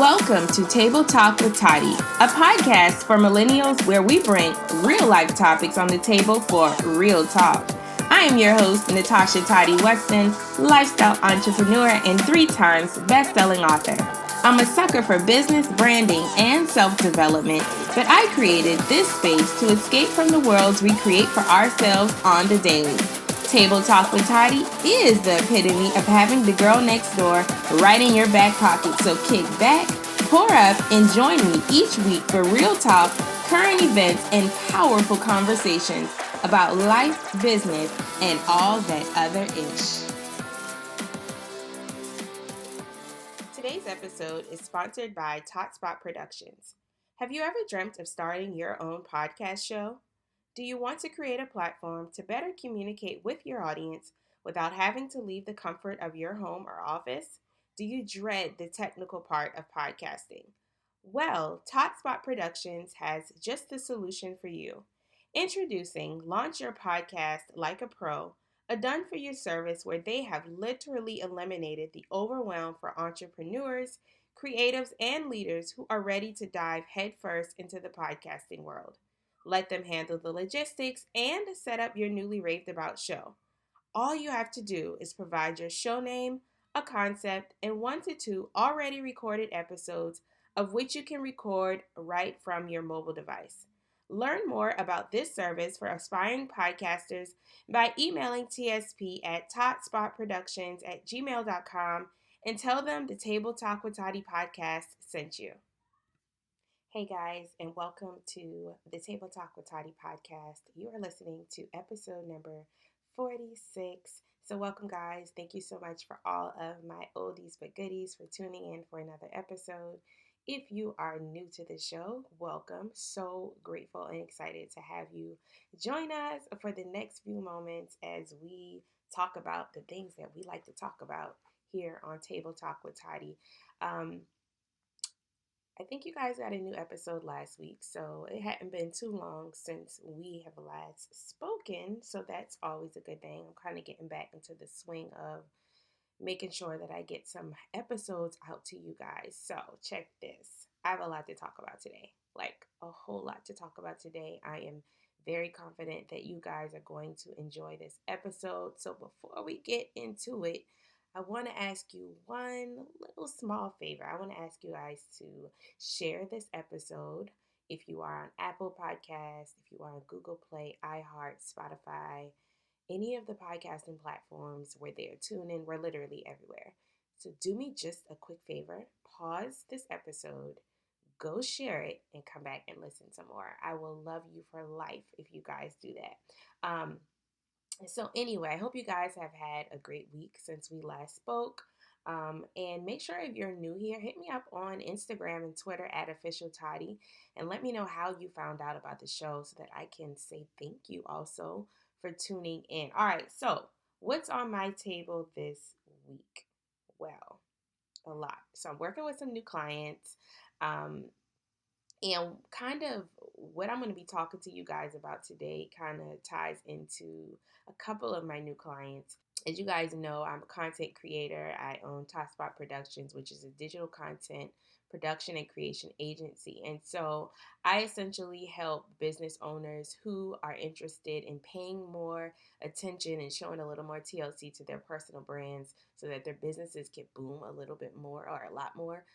Welcome to Table Talk with Toddy, a podcast for millennials where we bring real-life topics on the table for real talk. I am your host, Natasha Toddy Weston, lifestyle entrepreneur and 3 times best-selling author. I'm a sucker for business, branding, and self-development, but I created this space to escape from the worlds we create for ourselves on the daily. Table Talk with Toddy is the epitome of having the girl next door right in your back pocket. So kick back, pour up, and join me each week for real talk, current events, and powerful conversations about life, business, and all that other ish. Today's episode is sponsored by Totspot Productions. Have you ever dreamt of starting your own podcast show? Do you want to create a platform to better communicate with your audience without having to leave the comfort of your home or office? Do you dread the technical part of podcasting? Well, Totspot Productions has just the solution for you. Introducing Launch Your Podcast Like a Pro, a done-for-you service where they have literally eliminated the overwhelm for entrepreneurs, creatives, and leaders who are ready to dive headfirst into the podcasting world. Let them handle the logistics and set up your newly raved about show. All you have to do is provide your show name, a concept, and 1 to 2 already recorded episodes of which you can record right from your mobile device. Learn more about this service for aspiring podcasters by emailing TSP at totspotproductions@gmail.com and tell them the Table Talk with Toddy podcast sent you. Hey guys, and welcome to the Table Talk with Toddy podcast. You are listening to episode number 46. So welcome guys. Thank you so much for all of my oldies but goodies for tuning in for another episode. If you are new to the show, welcome. So grateful and excited to have you join us for the next few moments as we talk about the things that we like to talk about here on Table Talk with Toddy. I think you guys got a new episode last week, so it hadn't been too long since we have last spoken, so that's always a good thing. I'm kind of getting back into the swing of making sure that I get some episodes out to you guys. So check this. I have a lot to talk about today, like a whole lot to talk about today. I am very confident that you guys are going to enjoy this episode. So before we get into it, I want to ask you one little small favor. I want to ask you guys to share this episode if you are on Apple Podcasts, if you are on Google Play, iHeart, Spotify, any of the podcasting platforms where they're tuned in. We're literally everywhere. So do me just a quick favor. Pause this episode, go share it, and come back and listen some more. I will love you for life if you guys do that. So anyway, I hope you guys have had a great week since we last spoke. And make sure if you're new here, hit me up on Instagram and Twitter at @officialtoddy and let me know how you found out about the show so that I can say thank you also for tuning in. All right, so what's on my table this week? Well, a lot. So I'm working with some new clients. And kind of what I'm going to be talking to you guys about today kind of ties into a couple of my new clients. As you guys know, I'm a content creator. I own Totspot Productions, which is a digital content production and creation agency. And so I essentially help business owners who are interested in paying more attention and showing a little more TLC to their personal brands so that their businesses can boom a little bit more or a lot more.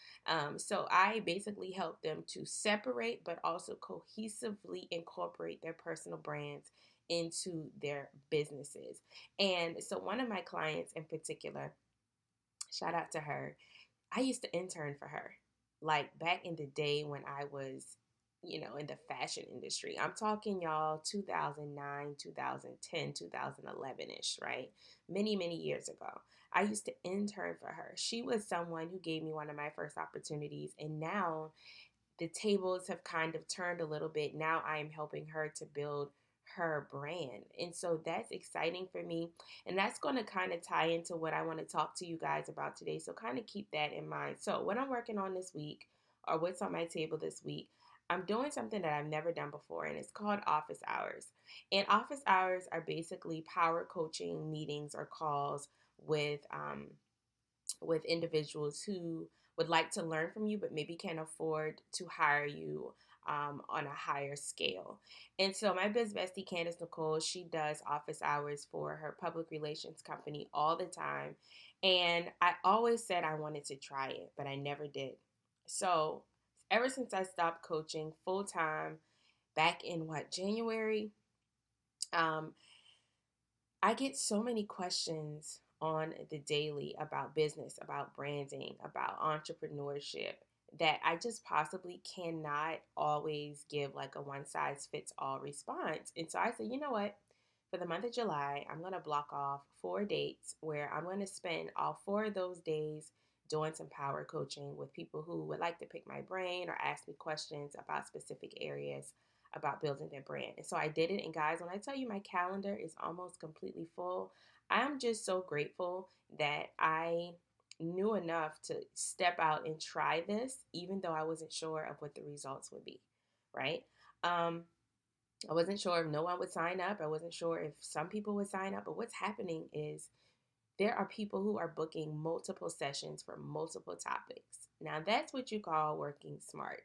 So I basically help them to separate but also cohesively incorporate their personal brands into their businesses. And so one of my clients in particular, shout out to her, I used to intern for her. Like back in the day when I was, in the fashion industry. I'm talking y'all 2009, 2010, 2011-ish, right? Many, many years ago. I used to intern for her. She was someone who gave me one of my first opportunities. And now the tables have kind of turned a little bit. Now I am helping her to build her brand. And so that's exciting for me. And that's going to kind of tie into what I want to talk to you guys about today. So kind of keep that in mind. So what I'm working on this week, or what's on my table this week, I'm doing something that I've never done before, and it's called office hours. And office hours are basically power coaching meetings or calls with individuals who would like to learn from you, but maybe can't afford to hire you on a higher scale. And so my biz bestie, Candace Nicole, she does office hours for her public relations company all the time. And I always said I wanted to try it, but I never did. So ever since I stopped coaching full time back in January, um, I get so many questions on the daily about business, about branding, about entrepreneurship that I just possibly cannot always give like a one size fits all response. And so I said, you know what? For the month of July, I'm going to block off 4 dates where I'm going to spend all 4 of those days doing some power coaching with people who would like to pick my brain or ask me questions about specific areas about building their brand. And so I did it. And guys, when I tell you my calendar is almost completely full, I'm just so grateful that I knew enough to step out and try this, even though I wasn't sure of what the results would be, right? Um, I wasn't sure if no one would sign up. I wasn't sure if some people would sign up. But what's happening is there are people who are booking multiple sessions for multiple topics. Now, that's what you call working smart.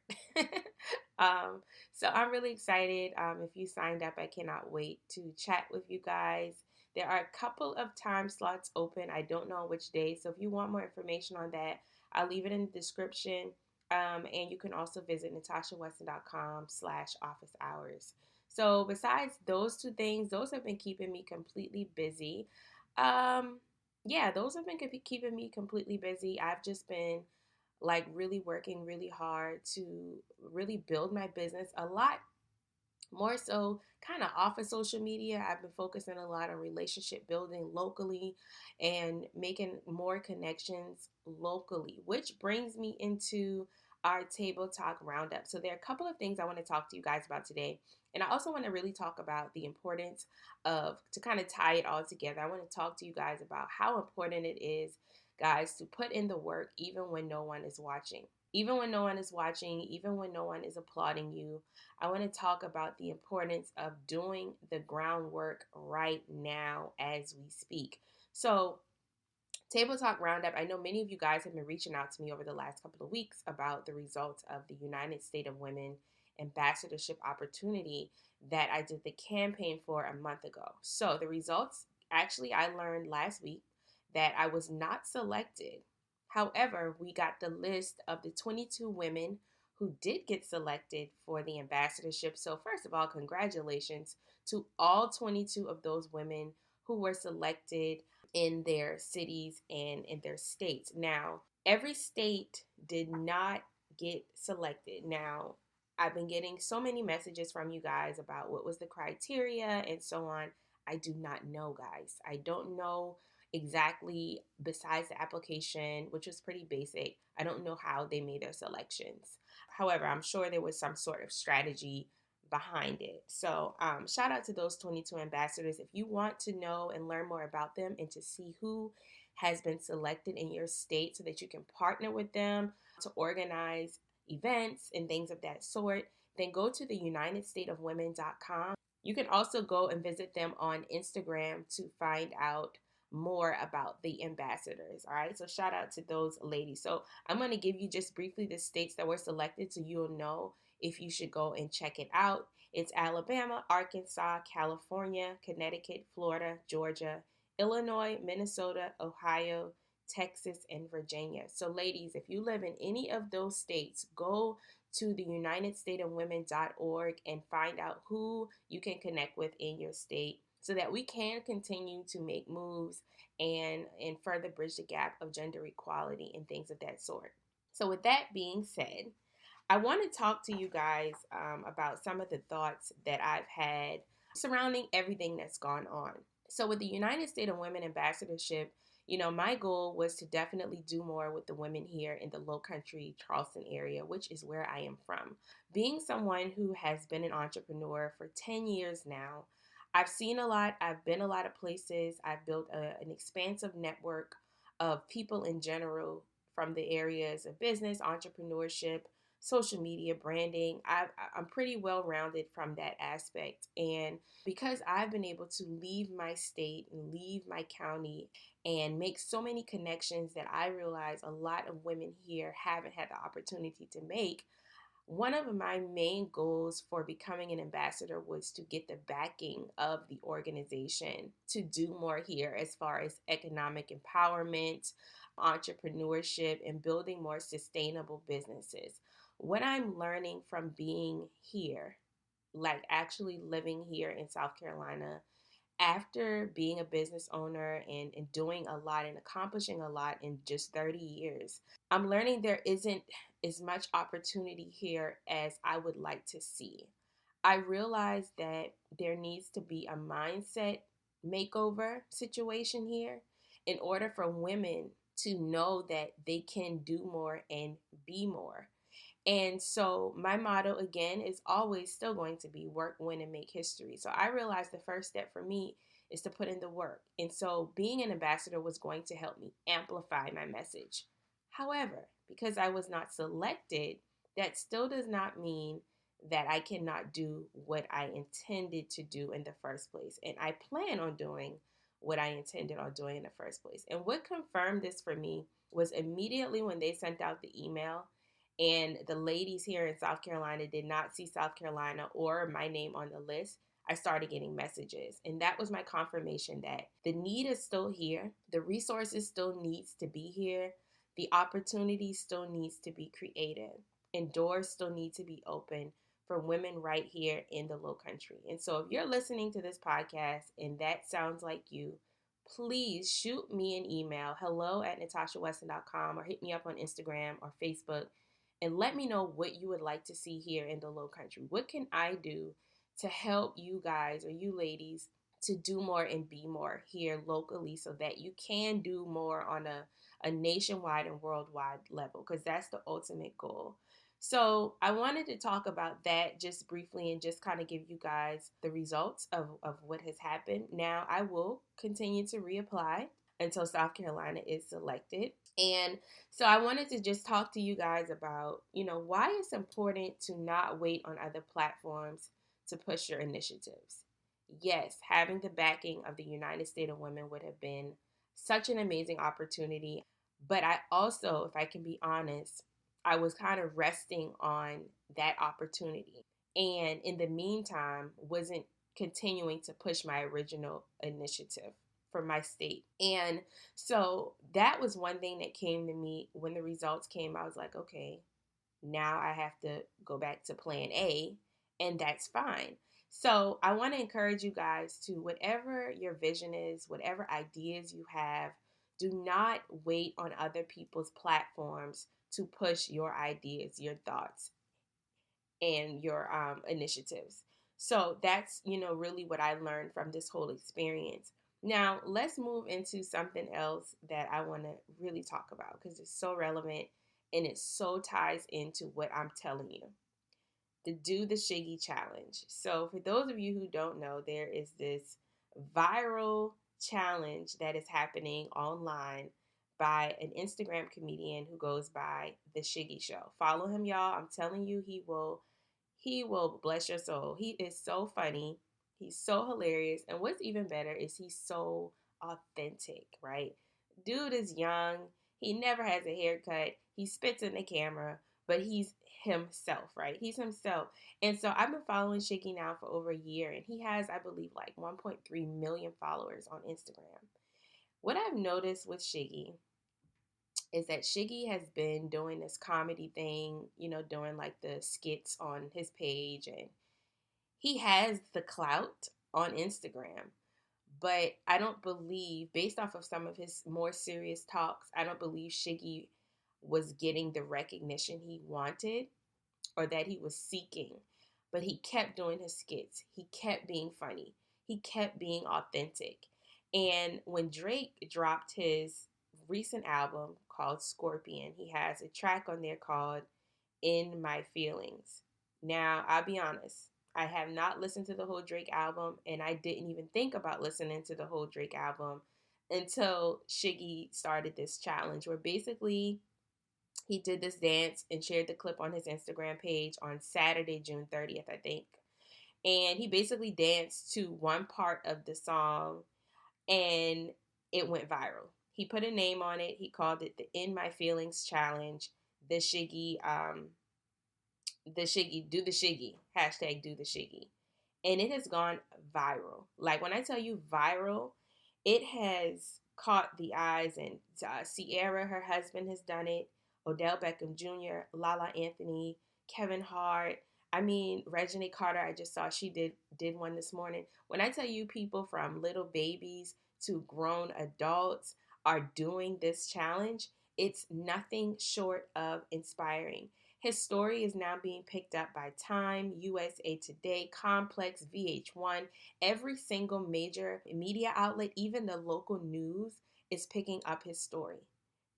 um, so I'm really excited. If you signed up, I cannot wait to chat with you guys. There are a couple of time slots open. I don't know which day. So if you want more information on that, I'll leave it in the description. And you can also visit natashaweston.com/office hours. So besides those 2 things, those have been keeping me completely busy. Um, yeah, those have been keeping me completely busy. I've just been like really working really hard to really build my business a lot more so kind of off of social media. I've been focusing a lot on relationship building locally and making more connections locally, which brings me into our table talk roundup. So there are a couple of things I want to talk to you guys about today. And I also want to really talk about the importance of, to kind of tie it all together, I want to talk to you guys about how important it is, guys, to put in the work even when no one is watching. Even when no one is watching, even when no one is applauding you, I want to talk about the importance of doing the groundwork right now as we speak. So, Table Talk Roundup, I know many of you guys have been reaching out to me over the last couple of weeks about the results of the United States of Women ambassadorship opportunity that I did the campaign for a month ago. So, the results, actually, I learned last week that I was not selected. However, we got the list of the 22 women who did get selected for the ambassadorship. So, first of all, congratulations to all 22 of those women who were selected in their cities and in their states. Now, every state did not get selected. Now, I've been getting so many messages from you guys about what was the criteria and so on. I do not know, guys. I don't know exactly, besides the application, which was pretty basic. I don't know how they made their selections. However, I'm sure there was some sort of strategy behind it. So, shout out to those 22 ambassadors. If you want to know and learn more about them and to see who has been selected in your state so that you can partner with them to organize events and things of that sort, then go to the UnitedStatesOfWomen.com. You can also go and visit them on Instagram to find out more about the ambassadors. All right, so shout out to those ladies. So I'm going to give you just briefly the states that were selected so you'll know if you should go and check it out. It's Alabama, Arkansas, California, Connecticut, Florida, Georgia, Illinois, Minnesota, Ohio, Texas, and Virginia. So ladies, if you live in any of those states, go to the UnitedStatesOfWomen.org and find out who you can connect with in your state so that we can continue to make moves and further bridge the gap of gender equality and things of that sort. So with that being said, I want to talk to you guys about some of the thoughts that I've had surrounding everything that's gone on. So with the United States of Women Ambassadorship, my goal was to definitely do more with the women here in the Low Country, Charleston area, which is where I am from. Being someone who has been an entrepreneur for 10 years now, I've seen a lot. I've been a lot of places. I've built an expansive network of people in general from the areas of business, entrepreneurship, social media branding. I'm pretty well rounded from that aspect. And because I've been able to leave my state and leave my county and make so many connections that I realize a lot of women here haven't had the opportunity to make, one of my main goals for becoming an ambassador was to get the backing of the organization to do more here as far as economic empowerment, entrepreneurship, and building more sustainable businesses. What I'm learning from being here, like actually living here in South Carolina, after being a business owner and doing a lot and accomplishing a lot in just 30 years, I'm learning there isn't as much opportunity here as I would like to see. I realize that there needs to be a mindset makeover situation here in order for women to know that they can do more and be more. And so my motto again is always still going to be work, win, and make history. So I realized the first step for me is to put in the work. And so being an ambassador was going to help me amplify my message. However, because I was not selected, that still does not mean that I cannot do what I intended to do in the first place. And I plan on doing what I intended on doing in the first place. And what confirmed this for me was immediately when they sent out the email and the ladies here in South Carolina did not see South Carolina or my name on the list, I started getting messages. And that was my confirmation that the need is still here. The resources still needs to be here. The opportunity still needs to be created. And doors still need to be open for women right here in the Low Country. And so if you're listening to this podcast and that sounds like you, please shoot me an email, hello@natashaweston.com, or hit me up on Instagram or Facebook and let me know what you would like to see here in the Low Country. What can I do to help you guys or you ladies to do more and be more here locally so that you can do more on a nationwide and worldwide level? Because that's the ultimate goal. So I wanted to talk about that just briefly and just kind of give you guys the results of what has happened. Now I will continue to reapply until South Carolina is selected. And so I wanted to just talk to you guys about, why it's important to not wait on other platforms to push your initiatives. Yes, having the backing of the United States of Women would have been such an amazing opportunity. But I also, if I can be honest, I was kind of resting on that opportunity. And in the meantime, wasn't continuing to push my original initiative for my state. And so that was one thing that came to me when the results came. I was like, okay, now I have to go back to plan A, and that's fine. So I want to encourage you guys to, whatever your vision is, whatever ideas you have, do not wait on other people's platforms to push your ideas, your thoughts, and your initiatives. So that's, really what I learned from this whole experience. Now, let's move into something else that I want to really talk about because it's so relevant and it so ties into what I'm telling you. The Do the Shiggy Challenge. So, for those of you who don't know, there is this viral challenge that is happening online by an Instagram comedian who goes by The Shiggy Show. Follow him, y'all. I'm telling you, he will bless your soul. He is so funny. He's so hilarious. And what's even better is he's so authentic, right? Dude is young. He never has a haircut. He spits in the camera, but he's himself, right? He's himself. And so I've been following Shiggy now for over a year, and he has, I believe, like 1.3 million followers on Instagram. What I've noticed with Shiggy is that Shiggy has been doing this comedy thing, doing like the skits on his page, and he has the clout on Instagram. But I don't believe, based off of some of his more serious talks, I don't believe Shiggy was getting the recognition he wanted or that he was seeking. But he kept doing his skits. He kept being funny. He kept being authentic. And when Drake dropped his recent album called Scorpion, he has a track on there called In My Feelings. Now, I'll be honest, I have not listened to the whole Drake album, and I didn't even think about listening to the whole Drake album until Shiggy started this challenge where basically He did this dance and shared the clip on his Instagram page on Saturday, June 30th, I think. And he basically danced to one part of the song and it went viral. He put a name on it. He called it the In My Feelings Challenge, the Shiggy, do the Shiggy, hashtag do the Shiggy. And it has gone viral. Like when I tell you viral, it has caught the eyes. And Sierra, her husband, has done it. Odell Beckham Jr., Lala Anthony, Kevin Hart. I mean, Regina Carter. I just saw she did one this morning. When I tell you, people from little babies to grown adults are doing this challenge, it's nothing short of inspiring. His story is now being picked up by Time, USA Today, Complex, VH1. Every single major media outlet, even the local news, is picking up his story.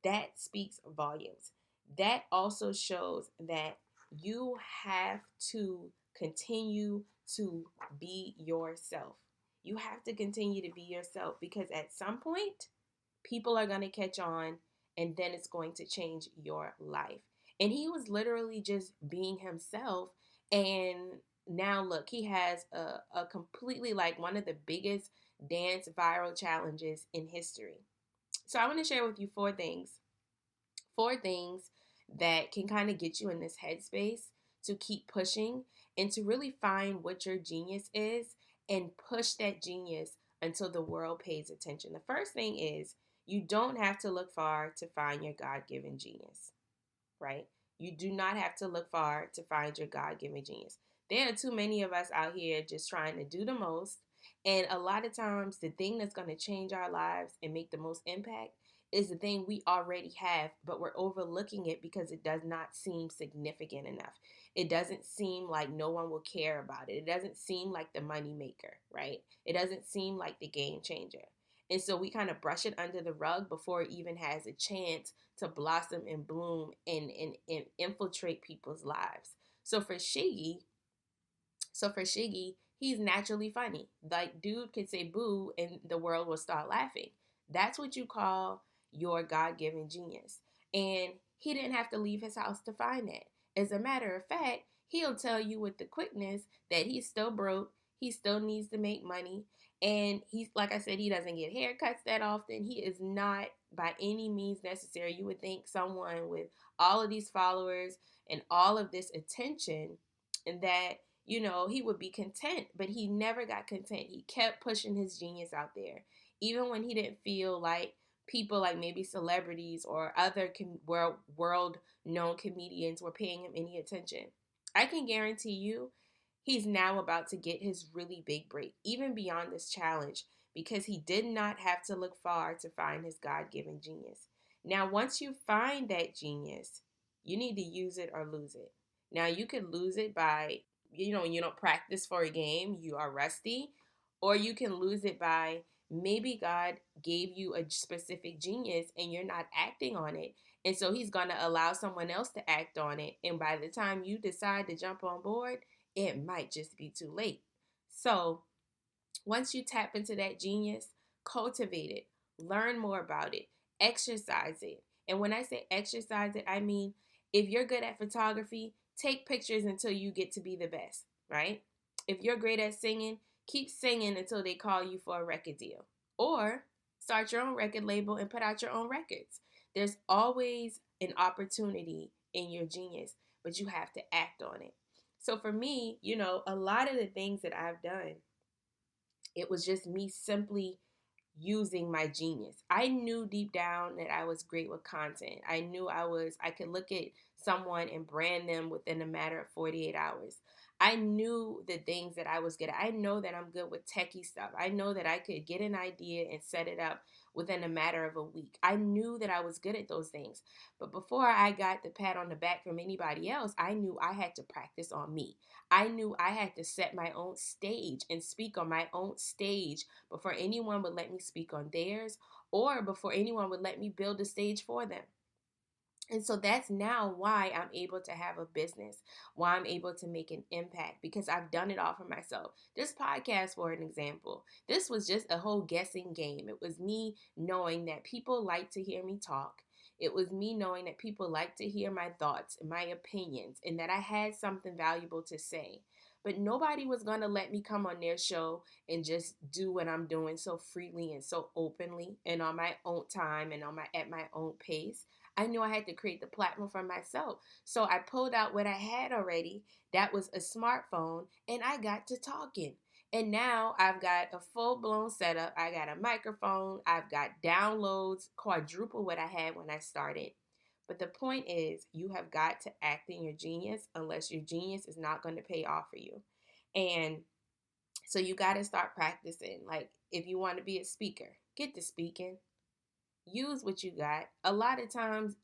That speaks volumes. That also shows that you have to continue to be yourself. You have to continue to be yourself because at some point, people are going to catch on and then it's going to change your life. And he was literally just being himself. And now look, he has a completely like one of the biggest dance viral challenges in history. So I want to share with you four things that can kind of get you in this headspace to keep pushing and to really find what your genius is and push that genius until the world pays attention. The first thing is you don't have to look far to find your God-given genius, right? You do not have to look far to find your God-given genius. There are too many of us out here just trying to do the most. And a lot of times, the thing that's going to change our lives and make the most impact is the thing we already have, but we're overlooking it because it does not seem significant enough. It doesn't seem like no one will care about it. It doesn't seem like the money maker, right? It doesn't seem like the game changer. And so we kind of brush it under the rug before it even has a chance to blossom and bloom and infiltrate people's lives. So for Shiggy, he's naturally funny. Like, dude could say boo and the world will start laughing. That's what you call your God-given genius. And he didn't have to leave his house to find that. As a matter of fact, he'll tell you with the quickness that he's still broke, he still needs to make money, and he's, like I said, he doesn't get haircuts that often. He is not by any means necessary. You would think someone with all of these followers and all of this attention and that he would be content, but he never got content. He kept pushing his genius out there, even when he didn't feel like people like maybe celebrities or other world-known comedians were paying him any attention. I can guarantee you he's now about to get his really big break, even beyond this challenge, because he did not have to look far to find his God-given genius. Now, once you find that genius, you need to use it or lose it. Now, you could lose it by, you don't practice for a game, you are rusty, or you can lose it by maybe God gave you a specific genius and you're not acting on it. And so he's going to allow someone else to act on it. And by the time you decide to jump on board, it might just be too late. So once you tap into that genius, cultivate it, learn more about it, exercise it. And when I say exercise it, I mean, if you're good at photography, take pictures until you get to be the best, right? If you're great at singing, keep singing until they call you for a record deal. Or start your own record label and put out your own records. There's always an opportunity in your genius, but you have to act on it. So for me, a lot of the things that I've done, it was just me simply using my genius. I knew deep down that I was great with content. I knew I could look at someone and brand them within a matter of 48 hours. I knew the things that I was good at. I know that I'm good with techie stuff. I know that I could get an idea and set it up within a matter of a week. I knew that I was good at those things. But before I got the pat on the back from anybody else, I knew I had to practice on me. I knew I had to set my own stage and speak on my own stage before anyone would let me speak on theirs or before anyone would let me build a stage for them. And so that's now why I'm able to have a business, why I'm able to make an impact, because I've done it all for myself. This podcast, for an example, this was just a whole guessing game. It was me knowing that people like to hear me talk. It was me knowing that people like to hear my thoughts and my opinions and that I had something valuable to say. But nobody was going to let me come on their show and just do what I'm doing so freely and so openly and on my own time and at my own pace. I knew I had to create the platform for myself. So I pulled out what I had already. That was a smartphone, and I got to talking. And now I've got a full blown setup. I got a microphone. I've got downloads, quadruple what I had when I started. But the point is, you have got to act in your genius unless your genius is not going to pay off for you. And so you got to start practicing. Like, if you want to be a speaker, get to speaking. Use what you got. A lot of times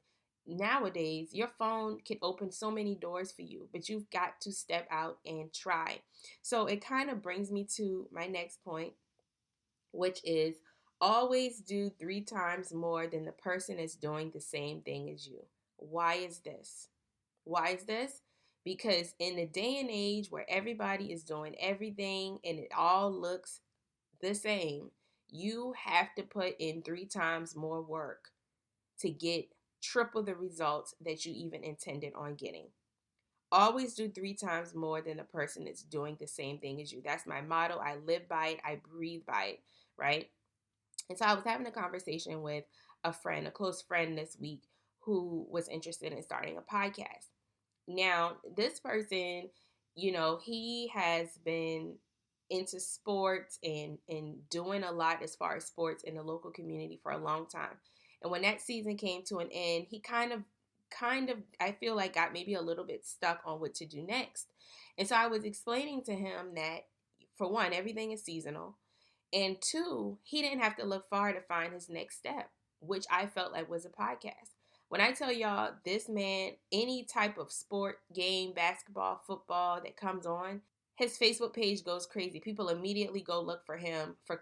nowadays, your phone can open so many doors for you, but you've got to step out and try. So it kind of brings me to my next point, which is always do 3 times more than the person is doing the same thing as you. Why is this? Why is this? Because in the day and age where everybody is doing everything and it all looks the same, you have to put in 3 times more work to get triple the results that you even intended on getting. Always do 3 times more than the person that's doing the same thing as you. That's my motto. I live by it. I breathe by it, right? And so I was having a conversation with a friend, a close friend this week, who was interested in starting a podcast. Now, this person, he has been into sports and doing a lot as far as sports in the local community for a long time. And when that season came to an end, he kind of I feel like got maybe a little bit stuck on what to do next. And so I was explaining to him that, for one, everything is seasonal. And two, he didn't have to look far to find his next step, which I felt like was a podcast. When I tell y'all, this man, any type of sport, game, basketball, football that comes on, his Facebook page goes crazy. People immediately go look for him for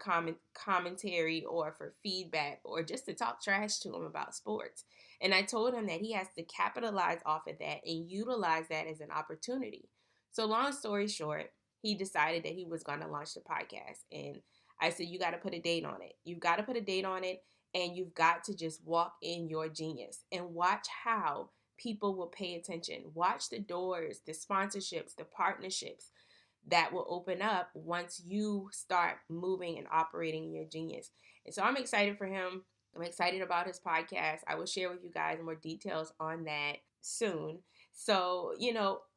commentary or for feedback or just to talk trash to him about sports. And I told him that he has to capitalize off of that and utilize that as an opportunity. So long story short, he decided that he was going to launch the podcast. And I said, you got to put a date on it. You've got to put a date on it. And you've got to just walk in your genius and watch how people will pay attention. Watch the doors, the sponsorships, the partnerships that will open up once you start moving and operating in your genius. And so I'm excited for him. I'm excited about his podcast. I will share with you guys more details on that soon. So,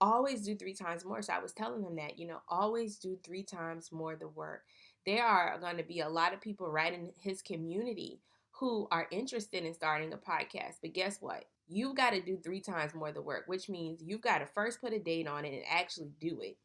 always do 3 times more. So I was telling him that, always do 3 times more the work. There are going to be a lot of people right in his community who are interested in starting a podcast. But guess what? You've got to do 3 times more the work, which means you've got to first put a date on it and actually do it.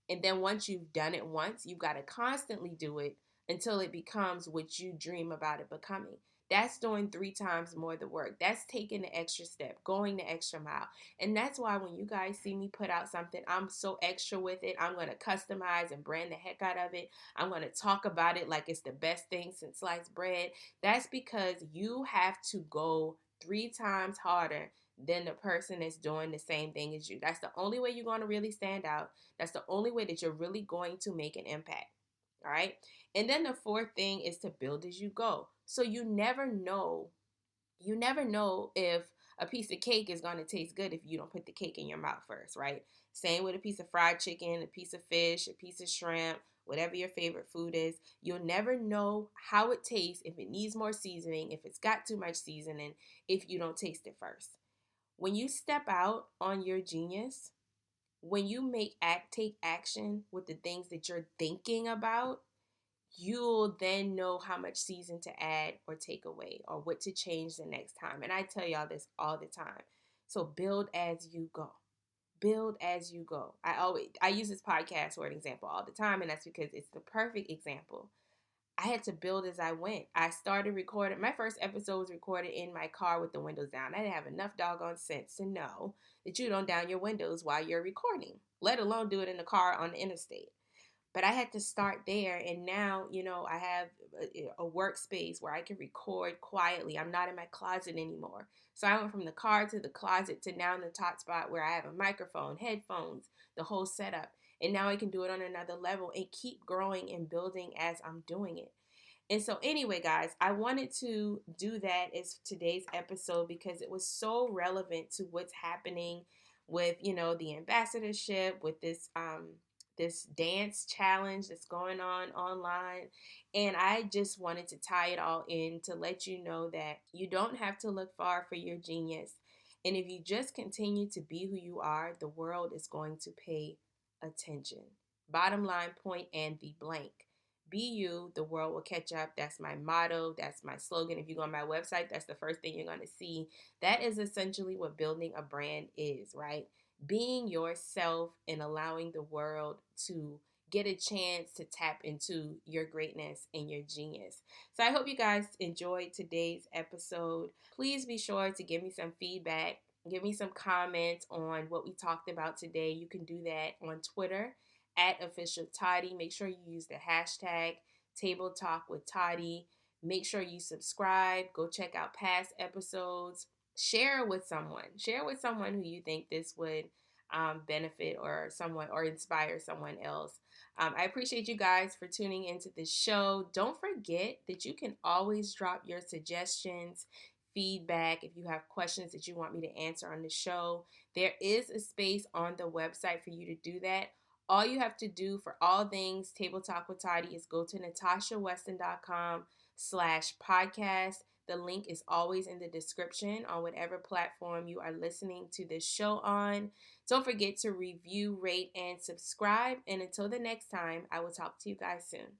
And then once you've done it once, you've got to constantly do it until it becomes what you dream about it becoming. That's doing 3 times more the work. That's taking the extra step, going the extra mile. And that's why when you guys see me put out something, I'm so extra with it. I'm going to customize and brand the heck out of it. I'm going to talk about it like it's the best thing since sliced bread. That's because you have to go 3 times harder than the person that's doing the same thing as you. That's the only way you're going to really stand out. That's the only way that you're really going to make an impact. All right. And then the fourth thing is to build as you go. So you never know if a piece of cake is going to taste good if you don't put the cake in your mouth first, right? Same with a piece of fried chicken, a piece of fish, a piece of shrimp, whatever your favorite food is. You'll never know how it tastes, if it needs more seasoning, if it's got too much seasoning, if you don't taste it first. When you step out on your genius, when you take action with the things that you're thinking about, you'll then know how much season to add or take away or what to change the next time. And I tell y'all this all the time. So build as you go. Build as you go. I use this podcast for an example all the time, and that's because it's the perfect example. I had to build as I went. I started recording. My first episode was recorded in my car with the windows down. I didn't have enough doggone sense to know that you don't down your windows while you're recording, let alone do it in the car on the interstate. But I had to start there, and now, I have a workspace where I can record quietly. I'm not in my closet anymore. So I went from the car to the closet to now in the top spot where I have a microphone, headphones, the whole setup. And now I can do it on another level and keep growing and building as I'm doing it. And so, anyway, guys, I wanted to do that as today's episode because it was so relevant to what's happening with, the ambassadorship, with this dance challenge that's going on online. And I just wanted to tie it all in to let you know that you don't have to look far for your genius. And if you just continue to be who you are, the world is going to pay attention. Bottom line, point and be blank. Be you, the world will catch up. That's my motto. That's my slogan. If you go on my website, that's the first thing you're going to see. That is essentially what building a brand is, right? Being yourself and allowing the world to get a chance to tap into your greatness and your genius. So I hope you guys enjoyed today's episode. Please be sure to give me some feedback. Give me some comments on what we talked about today. You can do that on Twitter at official Toddy. Make sure you use the hashtag Table Talk with Toddy. Make sure you subscribe. Go check out past episodes. Share with someone. Share with someone who you think this would benefit or inspire someone else. I appreciate you guys for tuning into this show. Don't forget that you can always drop your suggestions, feedback, if you have questions that you want me to answer on the show. There is a space on the website for you to do that. All you have to do for all things Table Talk with Toddy is go to natashaweston.com/podcast. The link is always in the description on whatever platform you are listening to this show on. Don't forget to review, rate, and subscribe. And until the next time, I will talk to you guys soon.